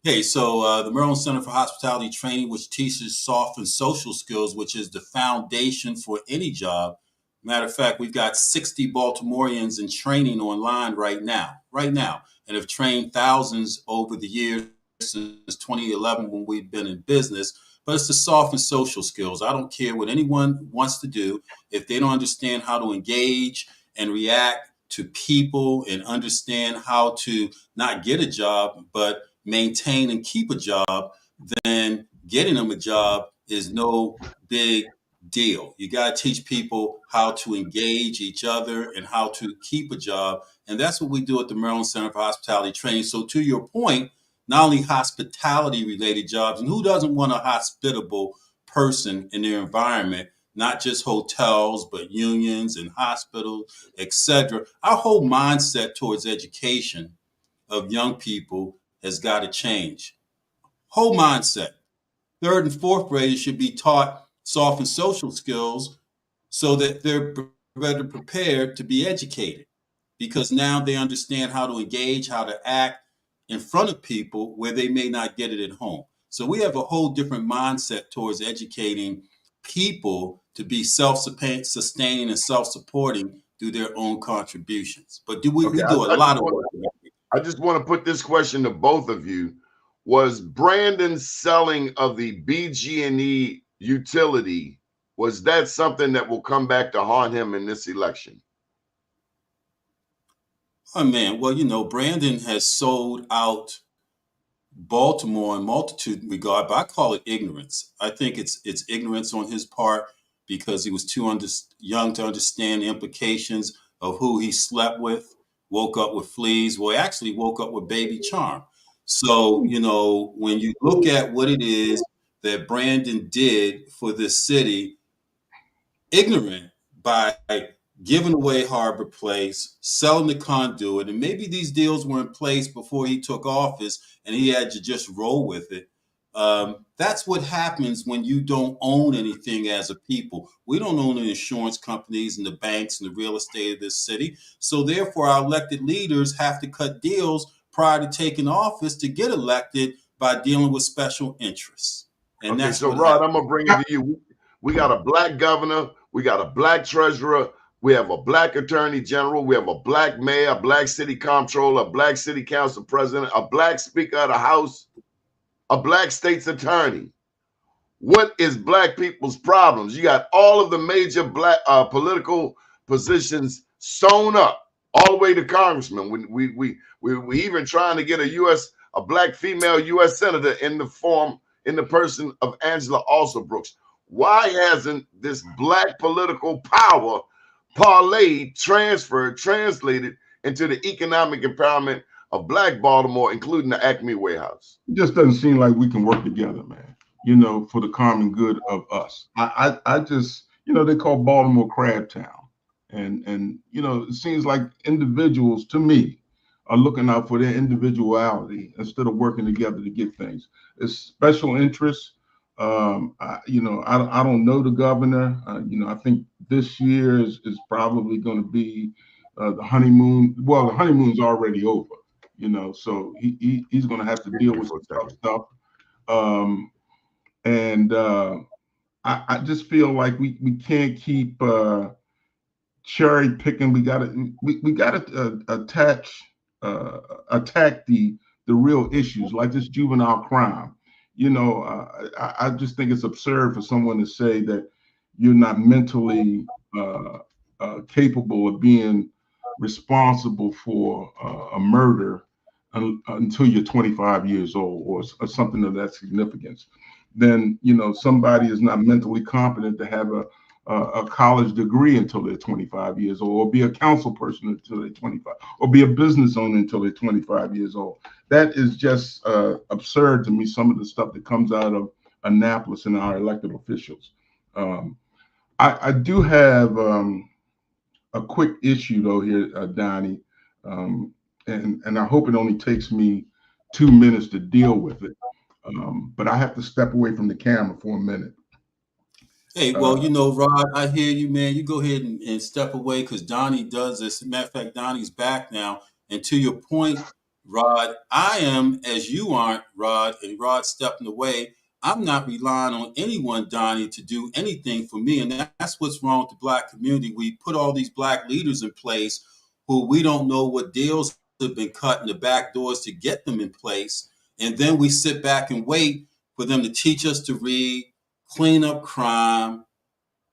Okay, so the Maryland Center for Hospitality Training, which teaches soft and social skills, which is the foundation for any job, Matter of fact, we've got 60 Baltimoreans in training online right now, and have trained thousands over the years since 2011 when we've been in business. But it's the soft and social skills. I don't care what anyone wants to do if they don't understand how to engage and react to people and understand how to not get a job, but maintain and keep a job, then getting them a job is no big deal. You got to teach people how to engage each other and how to keep a job. And that's what we do at the Maryland Center for Hospitality Training. So to your point, not only hospitality related jobs, and who doesn't want a hospitable person in their environment, not just hotels, but unions and hospitals, etc. Our whole mindset towards education of young people has got to change. Whole mindset. Third and fourth graders should be taught soft and social skills so that they're better prepared to be educated, because now they understand how to engage, how to act in front of people where they may not get it at home. So we have a whole different mindset towards educating people to be self-sustaining and self-supporting through their own contributions. But we do a lot of work. I just want to put this question to both of you. Was Brandon's selling of the BG&E utility, was that something that will come back to haunt him in this election? Oh man, well, Brandon has sold out Baltimore in multitude regard, but I call it ignorance. I think it's ignorance on his part because he was too young to understand the implications of who he slept with, woke up with fleas. Well, he actually woke up with baby charm. So, when you look at what it is that Brandon did for this city, ignorant by giving away Harbor Place, selling the conduit, and maybe these deals were in place before he took office and he had to just roll with it. That's what happens when you don't own anything as a people. We don't own the insurance companies and the banks and the real estate of this city. So therefore, our elected leaders have to cut deals prior to taking office to get elected by dealing with special interests. And okay, that's so what Rod, happens. I'm gonna bring it to you. We got a black governor, we got a black treasurer, we have a black attorney general, we have a black mayor, a black city comptroller, a black city council president, a black speaker of the house, a black state's attorney. What is black people's problems? You got all of the major black political positions sewn up all the way to congressman. We even trying to get a black female U.S. senator in the person of Angela Alsobrooks. Why hasn't this black political power parlayed, transferred, translated into the economic empowerment of black Baltimore, including the Acme Warehouse? It just doesn't seem like we can work together, man, for the common good of us. I just, they call Baltimore Crab Town. And it seems like individuals, to me, are looking out for their individuality instead of working together to get things. It's special interests. I don't know the governor. I think this year is probably going to be the honeymoon. Well, the honeymoon's already over, so he's going to have to deal with some tough stuff. I just feel like we can't keep cherry picking. We gotta attack the real issues like this juvenile crime. I just think it's absurd for someone to say that you're not mentally capable of being responsible for a murder until you're 25 years old or something of that significance. Then somebody is not mentally competent to have a college degree until they're 25 years old, or be a council person until they're 25, or be a business owner until they're 25 years old. That is just absurd to me, some of the stuff that comes out of Annapolis and our elected officials. I do have a quick issue, though, here, Donnie, and I hope it only takes me 2 minutes to deal with it. But I have to step away from the camera for a minute. Hey, well, Rod, I hear you, man. You go ahead and step away because Donnie does this. Matter of fact, Donnie's back now. And to your point, Rod, I am, as you aren't, Rod, and Rod stepping away. I'm not relying on anyone, Donnie, to do anything for me. And that's what's wrong with the Black community. We put all these Black leaders in place who we don't know what deals have been cut in the back doors to get them in place. And then we sit back and wait for them to teach us to read, clean up crime,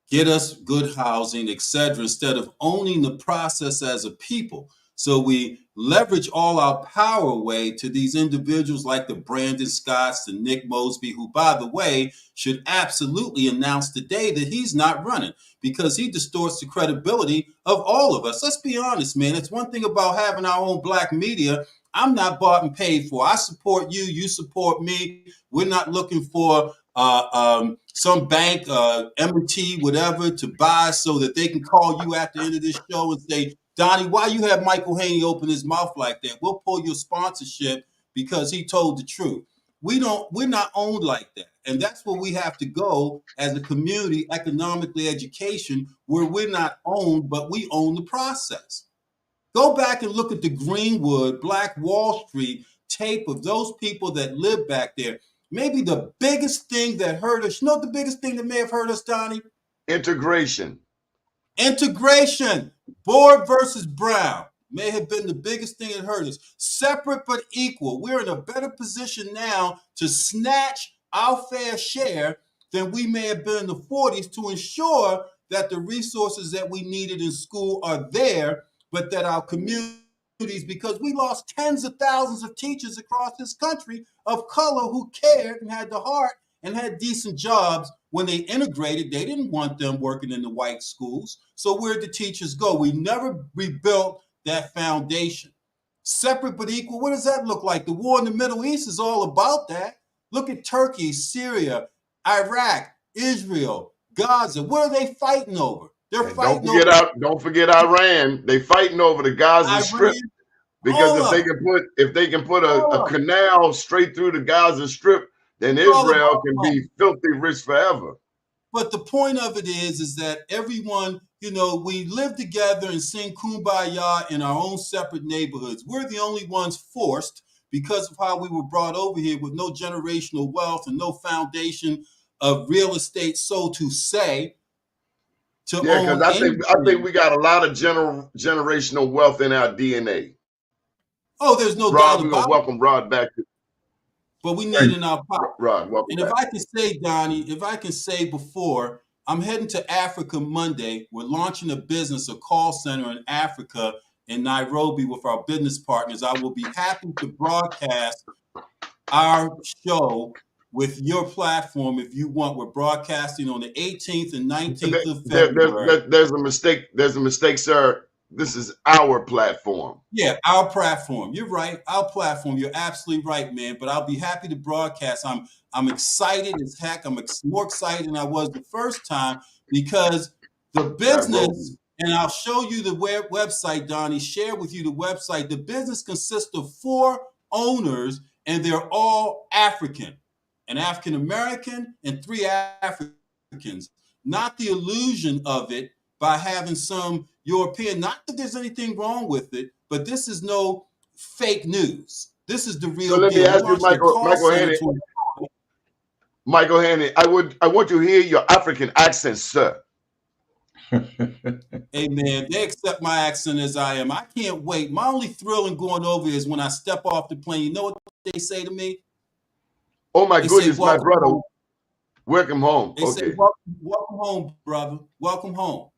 get us good housing, etc., instead of owning the process as a people. So we leverage all our power away to these individuals like the Brandon Scotts, the Nick Mosby, who, by the way, should absolutely announce today that he's not running because he distorts the credibility of all of us. Let's be honest, man. It's one thing about having our own Black media. I'm not bought and paid for. I support you. You support me. We're not looking for some bank, M&T, whatever, to buy so that they can call you at the end of this show and say, Donnie, why you have Michael Haney open his mouth like that? We'll pull your sponsorship because he told the truth. We're not owned like that. And that's where we have to go as a community, economically, education, where we're not owned, but we own the process. Go back and look at the Greenwood, Black Wall Street tape of those people that lived back there. Maybe the biggest thing that hurt us, you know what the biggest thing that may have hurt us, Donnie? Integration. Integration. Board versus Brown may have been the biggest thing that hurt us. Separate but equal. We're in a better position now to snatch our fair share than we may have been in the 40s to ensure that the resources that we needed in school are there, but that our communities, because we lost tens of thousands of teachers across this country of color who cared and had the heart and had decent jobs when they integrated. They didn't want them working in the white schools. So where'd the teachers go? We never rebuilt that foundation. Separate but equal, what does that look like? The war in the Middle East is all about that. Look at Turkey, Syria, Iraq, Israel, Gaza. What are they fighting over? They're fighting over. Don't forget Iran. They fighting over the Gaza Strip because if they can put a canal straight through the Gaza Strip, then Israel can be filthy rich forever. But the point of it is that everyone, we live together and sing Kumbaya in our own separate neighborhoods. We're the only ones forced because of how we were brought over here with no generational wealth and no foundation of real estate, so to say. Because I think we got a lot of generational wealth in our DNA. Oh, there's no doubt about it. We're gonna welcome Rod back. But we need in our pocket. Rod, welcome and back. If I can say, Donnie, before, I'm heading to Africa Monday. We're launching a business, a call center in Africa, in Nairobi with our business partners. I will be happy to broadcast our show with your platform if you want. We're broadcasting on the 18th and 19th of February. There's a mistake. There's a mistake, sir. This is our platform. Yeah, our platform. You're right. Our platform. You're absolutely right, man. But I'll be happy to broadcast. I'm excited as heck. I'm more excited than I was the first time because the business, and I'll show you the website, Donnie, share with you the website. The business consists of 4 owners, and they're all African. An African-American and 3 Africans. Not the illusion of it by having some European. Not that there's anything wrong with it, but this is no fake news. This is the real deal. So let me ask you, Michael Haney, I want to hear your African accent, sir. Hey, man, they accept my accent as I am. I can't wait. My only thrill in going over is when I step off the plane. You know what they say to me? Oh, my goodness, my brother. Home. Welcome home. They say, welcome home, brother. Welcome home.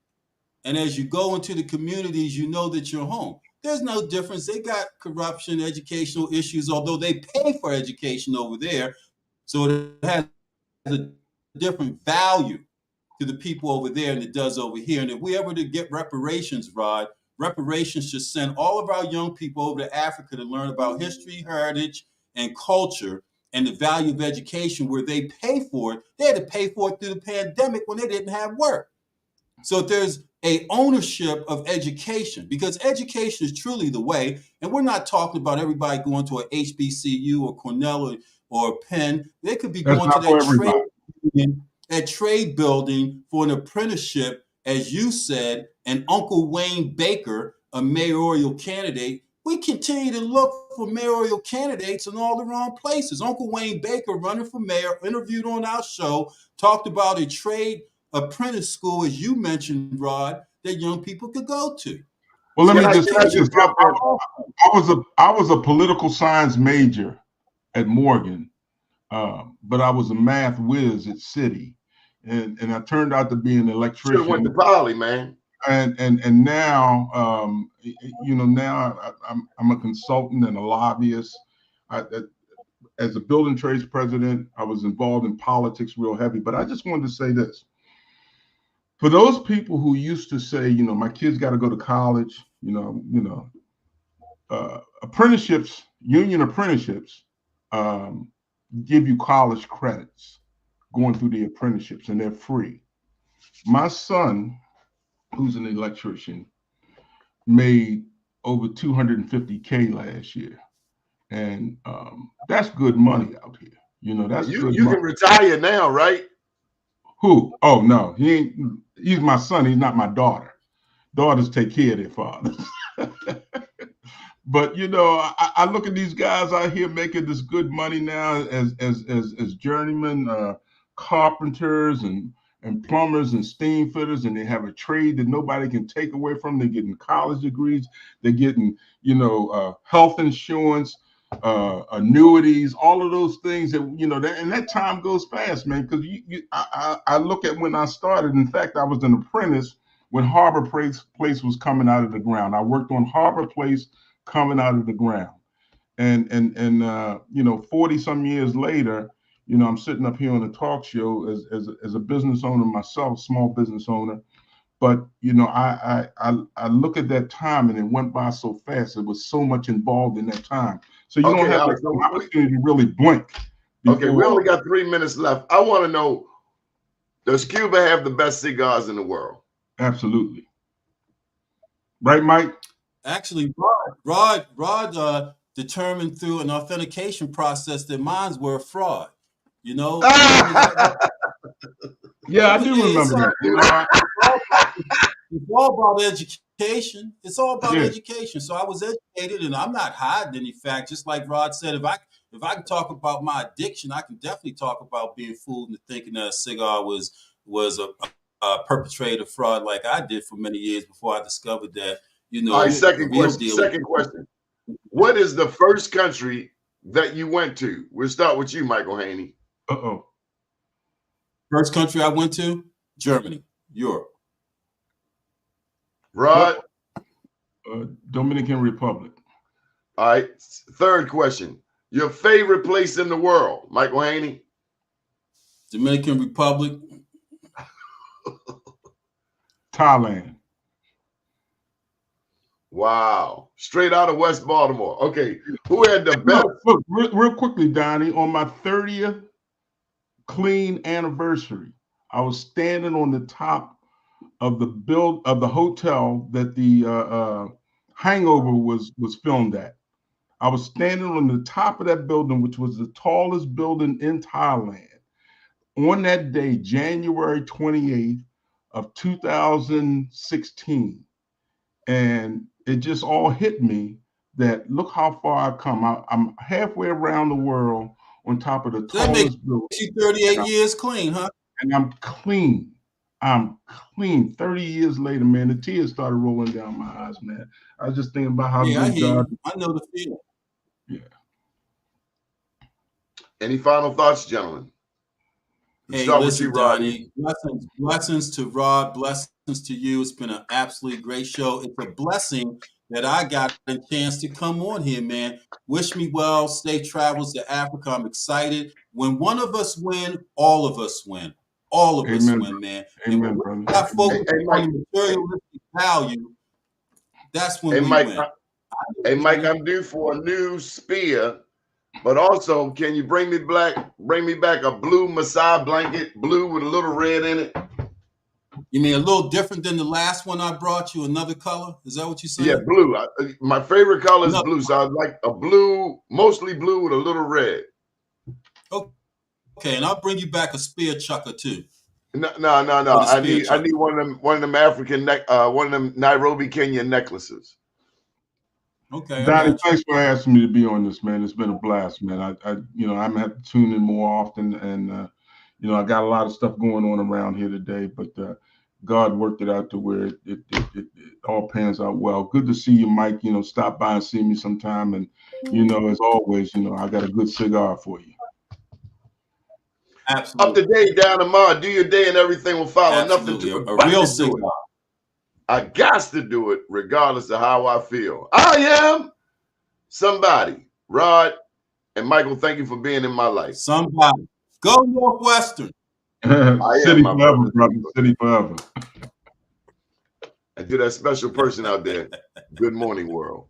And as you go into the communities, you know that you're home. There's no difference. They got corruption, educational issues, although they pay for education over there. So it has a different value to the people over there than it does over here. And if we ever to get reparations, Rod, reparations should send all of our young people over to Africa to learn about history, heritage, and culture, and the value of education where they pay for it. They had to pay for it through the pandemic when they didn't have work. So there's a ownership of education because education is truly the way. And we're not talking about everybody going to a HBCU or Cornell or Penn. They could be going to that trade building for an apprenticeship, as you said, and Uncle Wayne Baker, a mayoral candidate. we continue to look for mayoral candidates in all the wrong places. Uncle Wayne Baker, running for mayor, interviewed on our show, talked about a trade apprentice school, as you mentioned, Rod, that young people could go to. Well, let me just can I say this. jump in? I was a political science major at Morgan, but I was a math whiz at City, and I turned out to be an electrician. Should have went to Poly, man. And now, now I'm a consultant and a lobbyist. As a building trades president, I was involved in politics real heavy. But I just wanted to say this. For those people who used to say, my kids got to go to college, apprenticeships, union apprenticeships, give you college credits going through the apprenticeships, and they're free. My son, who's an electrician, made over $250K last year, and that's good money out here. That's you good you money. can retire now, right? Who? Oh no, he ain't. He's my son. He's not my daughter. Daughters take care of their fathers. But I look at these guys out here making this good money now as journeymen, carpenters and plumbers and steam fitters, and they have a trade that nobody can take away from them. They're getting college degrees. They're getting health insurance, annuities, all of those things that and that time goes fast, man. Because I look at when I started. In fact, I was an apprentice when Harbor Place was coming out of the ground. I worked on Harbor Place coming out of the ground, and 40 some years later, I'm sitting up here on a talk show as a business owner myself, small business owner. But I look at that time, and it went by so fast. There was so much involved in that time, so you don't have the opportunity to really blink. Okay, we only got 3 minutes left. I want to know, does Cuba have the best cigars in the world? Absolutely. Right, Mike? Actually, Rod determined through an authentication process that mines were a fraud. Yeah, I do remember that. It's all about education. It's all about education. So I was educated, and I'm not hiding any fact. Just like Rod said, if I can talk about my addiction, I can definitely talk about being fooled into thinking that a cigar was a perpetrator fraud like I did for many years before I discovered that. All right, second question. What is the first country that you went to? We'll start with you, Michael Haney. First country I went to? Germany, Europe. Rod? Dominican Republic. All right, third question. Your favorite place in the world, Michael Haney? Dominican Republic. Thailand. Wow. Straight out of West Baltimore. Okay. Who had the best? Look, real quickly, Donnie, on my 30th clean anniversary, I was standing on the top of the hotel that the Hangover was filmed at. I was standing on the top of that building, which was the tallest building in Thailand. On that day, January 28th of 2016. And it just all hit me that look how far I've come. I'm halfway around the world on top of the tallest building. That makes you 38 years clean, huh? And I'm clean. 30 years later, man, the tears started rolling down my eyes, man. I was just thinking about how good God. I know the feeling. Yeah. Any final thoughts, gentlemen? Hey, listen, Donnie. Blessings to Rod. Blessings to you. It's been an absolutely great show. It's a blessing that I got a chance to come on here, man. Wish me well. Safe travels to Africa. I'm excited. When one of us win, all of us win. All of us win, man. Amen, and brother. I focus on materialistic value. That's when we win. Hey, Mike, I'm due for a new spear. But also, can you bring me back a blue Masai blanket, blue with a little red in it? You mean a little different than the last one I brought you? Another color? Is that what you're saying? Yeah, blue. My favorite color is blue, so I'd like a blue, mostly blue with a little red. Okay, and I'll bring you back a spear chucker too. No. I need one of them African one of them Nairobi, Kenya necklaces. Okay, I Donnie, got you. thanks for asking me to be on this, man. It's been a blast, man. I'm gonna have to tune in more often, and I got a lot of stuff going on around here today, but God worked it out to where it all pans out well. Good to see you, Mike. Stop by and see me sometime, and as always, I got a good cigar for you. Up to Absolutely. date, down tomorrow. Do your day and everything will follow. Nothing Absolutely. to it A but real to do it. cigar. I got to do it regardless of how I feel. I am somebody. Rod and Michael, thank you for being in my life. Somebody. Go Northwestern. City my forever, brother. brother. City forever. And to that special person out there, good morning, world.